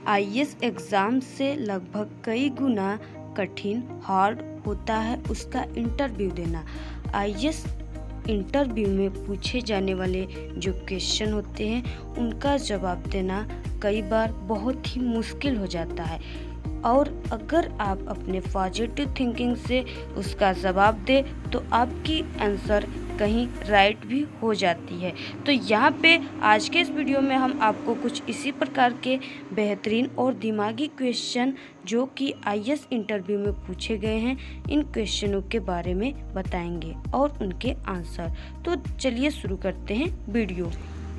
IAS exam से लगभग कई गुना कठिन हार्ड होता है उसका इंटरव्यू देना। आईएएस इंटरव्यू में पूछे जाने वाले जो क्वेश्चन होते हैं उनका जवाब देना कई बार बहुत ही मुश्किल हो जाता है, और अगर आप अपने पॉजिटिव थिंकिंग से उसका जवाब दें तो आपकी आंसर कहीं राइट भी हो जाती है। तो यहाँ पे आज के इस वीडियो में हम आपको कुछ इसी प्रकार के बेहतरीन और दिमागी क्वेश्चन जो कि आईएएस इंटरव्यू में पूछे गए हैं, इन क्वेश्चनों के बारे में बताएंगे और उनके आंसर। तो चलिए शुरू करते हैं वीडियो।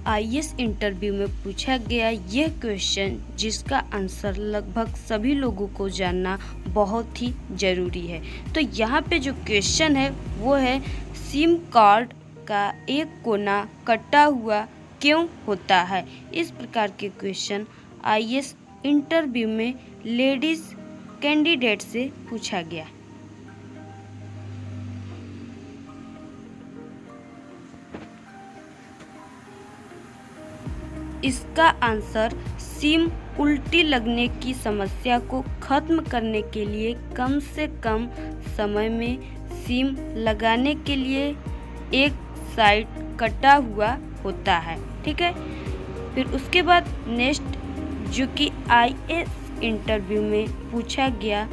आईएएस इंटरव्यू में पूछा गया यह क्वेश्चन जिसका आंसर लगभग सभी लोगों को जानना बहुत ही ज़रूरी है। तो यहाँ पे जो क्वेश्चन है वो है, सिम कार्ड का एक कोना कटा हुआ क्यों होता है। इस प्रकार के क्वेश्चन आईएएस इंटरव्यू में लेडीज़ कैंडिडेट से पूछा गया। इसका आंसर, सिम उल्टी लगने की समस्या को खत्म करने के लिए कम से कम समय में सिम लगाने के लिए एक साइड कटा हुआ होता है। ठीक है, फिर उसके बाद नेक्स्ट जो कि आईएएस इंटरव्यू में पूछा गया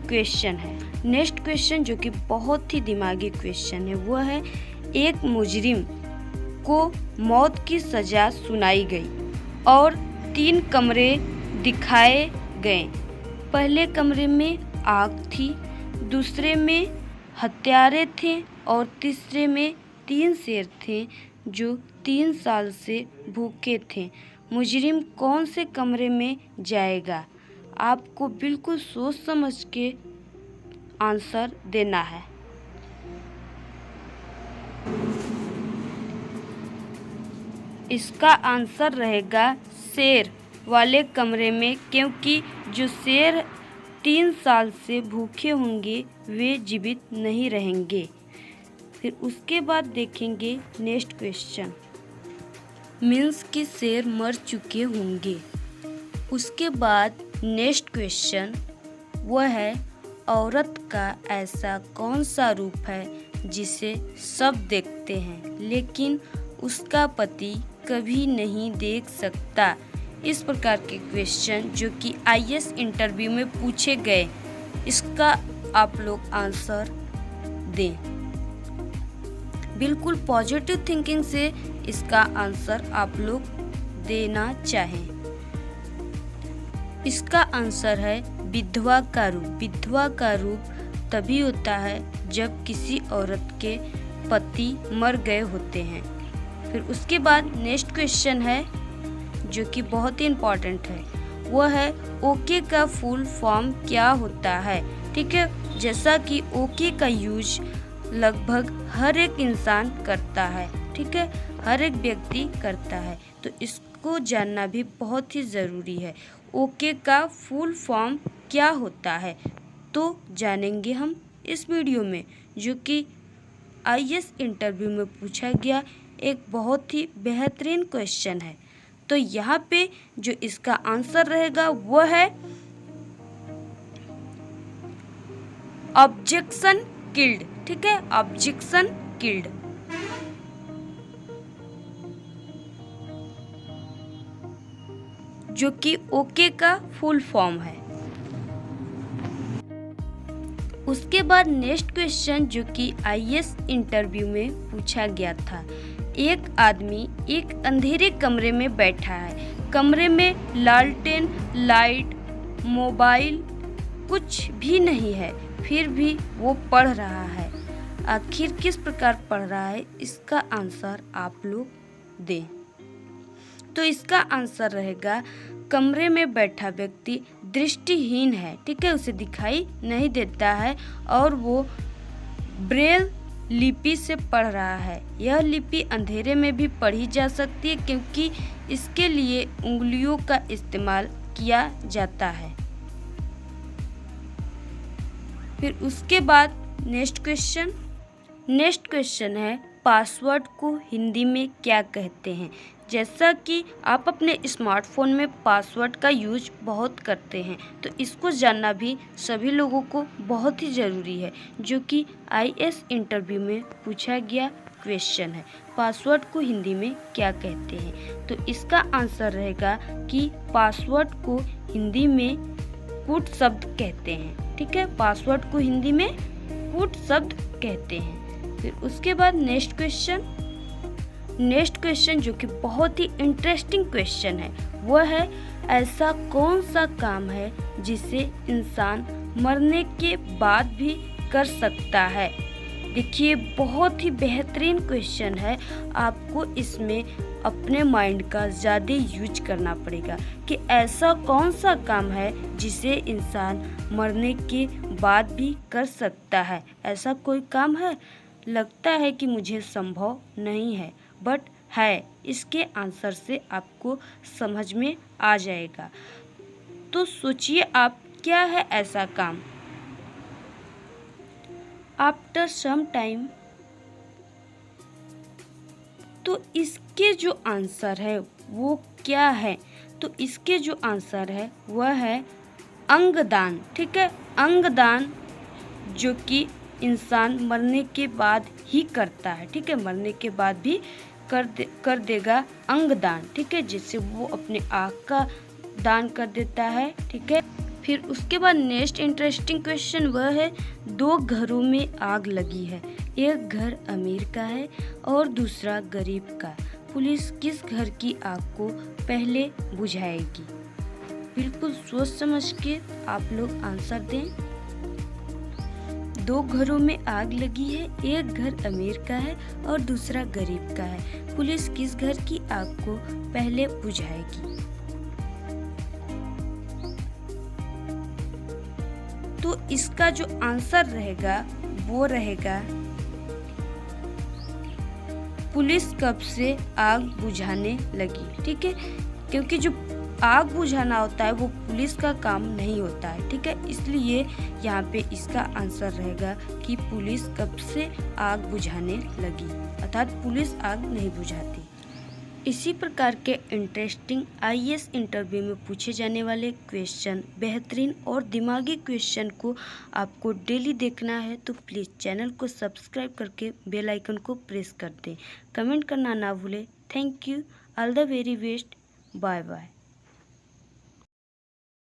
क्वेश्चन है। नेक्स्ट क्वेश्चन जो कि बहुत ही दिमागी क्वेश्चन है वो है, एक मुजरिम को मौत की सज़ा सुनाई गई और 3 कमरे दिखाए गए। पहले कमरे में आग थी, दूसरे में हत्यारे थे और तीसरे में 3 शेर थे जो 3 साल से भूखे थे। मुजरिम कौन से कमरे में जाएगा? आपको बिल्कुल सोच समझ के आंसर देना है। इसका आंसर रहेगा शेर वाले कमरे में, क्योंकि जो शेर 3 साल से भूखे होंगे वे जीवित नहीं रहेंगे। फिर उसके बाद देखेंगे नेक्स्ट क्वेश्चन, मीन्स कि शेर मर चुके होंगे। उसके बाद नेक्स्ट क्वेश्चन वो है, औरत का ऐसा कौन सा रूप है जिसे सब देखते हैं लेकिन उसका पति कभी नहीं देख सकता। इस प्रकार के क्वेश्चन जो कि आईएएस इंटरव्यू में पूछे गए, इसका आप लोग आंसर दें। बिल्कुल पॉजिटिव थिंकिंग से इसका आंसर आप लोग देना चाहें। इसका आंसर है विधवा का रूप। विधवा का रूप तभी होता है जब किसी औरत के पति मर गए होते हैं। फिर उसके बाद नेक्स्ट क्वेश्चन है जो कि बहुत ही इम्पॉर्टेंट है, वो है ओके का फुल फॉर्म क्या होता है। ठीक है, जैसा कि ओके का यूज लगभग हर एक इंसान करता है। ठीक है, हर एक व्यक्ति करता है, तो इसको जानना भी बहुत ही ज़रूरी है। ओके का फुल फॉर्म क्या होता है तो जानेंगे हम इस वीडियो में, जो कि आईएएस इंटरव्यू में पूछा गया एक बहुत ही बेहतरीन क्वेश्चन है। तो यहाँ पे जो इसका आंसर रहेगा वो है ऑब्जेक्शन किल्ड। ठीक है, ऑब्जेक्शन किल्ड। जो कि ओके का फुल फॉर्म है। उसके बाद नेक्स्ट क्वेश्चन जो कि आईएएस इंटरव्यू में पूछा गया था, एक आदमी एक अंधेरे कमरे में बैठा है। कमरे में लालटेन, लाइट, मोबाइल कुछ भी नहीं है, फिर भी वो पढ़ रहा है। आखिर किस प्रकार पढ़ रहा है, इसका आंसर आप लोग दें। तो इसका आंसर रहेगा, कमरे में बैठा व्यक्ति दृष्टिहीन है। ठीक है, उसे दिखाई नहीं देता है और वो ब्रेल लिपि से पढ़ रहा है। यह लिपि अंधेरे में भी पढ़ी जा सकती है क्योंकि इसके लिए उंगलियों का इस्तेमाल किया जाता है। फिर उसके बाद नेक्स्ट क्वेश्चन है, पासवर्ड को हिंदी में क्या कहते हैं। जैसा कि आप अपने स्मार्टफोन में पासवर्ड का यूज बहुत करते हैं, तो इसको जानना भी सभी लोगों को बहुत ही ज़रूरी है, जो कि आईएएस इंटरव्यू में पूछा गया क्वेश्चन है। पासवर्ड को हिंदी में क्या कहते हैं? तो इसका आंसर रहेगा कि पासवर्ड को हिंदी में कूट शब्द कहते हैं। ठीक है, पासवर्ड को हिंदी में कूट शब्द कहते हैं। फिर उसके बाद नेक्स्ट क्वेश्चन जो कि बहुत ही इंटरेस्टिंग क्वेश्चन है, वह है ऐसा कौन सा काम है जिसे इंसान मरने के बाद भी कर सकता है। देखिए, बहुत ही बेहतरीन क्वेश्चन है। आपको इसमें अपने माइंड का ज़्यादा यूज करना पड़ेगा कि ऐसा कौन सा काम है जिसे इंसान मरने के बाद भी कर सकता है। ऐसा कोई काम है? लगता है कि मुझे संभव नहीं है, बट है। इसके आंसर से आपको समझ में आ जाएगा। तो सोचिए आप, क्या है ऐसा काम? आफ्टर सम टाइम, तो इसके जो आंसर है वो क्या है? तो इसके जो आंसर है वह है अंगदान। ठीक है, अंगदान जो कि इंसान मरने के बाद ही करता है। ठीक है, मरने के बाद भी कर देगा अंगदान। ठीक है, जिससे वो अपने आँख का दान कर देता है। ठीक है, फिर उसके बाद नेक्स्ट इंटरेस्टिंग क्वेश्चन वह है, 2 घरों में आग लगी है, एक घर अमीर का है और दूसरा गरीब का। पुलिस किस घर की आग को पहले बुझाएगी? बिल्कुल सोच समझ के आप लोग आंसर दें। 2 घरों में आग लगी है, एक घर अमीर का है और दूसरा गरीब का है। पुलिस किस घर की आग को पहले बुझाएगी? तो इसका जो आंसर रहेगा वो रहेगा, पुलिस कब से आग बुझाने लगी। ठीक है, क्योंकि जो आग बुझाना होता है वो पुलिस का काम नहीं होता है। ठीक है, इसलिए यहाँ पे इसका आंसर रहेगा कि पुलिस कब से आग बुझाने लगी, अर्थात पुलिस आग नहीं बुझाती। इसी प्रकार के इंटरेस्टिंग आईएएस इंटरव्यू में पूछे जाने वाले क्वेश्चन, बेहतरीन और दिमागी क्वेश्चन को आपको डेली देखना है तो प्लीज़ चैनल को सब्सक्राइब करके बेल आइकन को प्रेस कर दें। कमेंट करना ना भूलें। Thank you, all the very best, bye bye.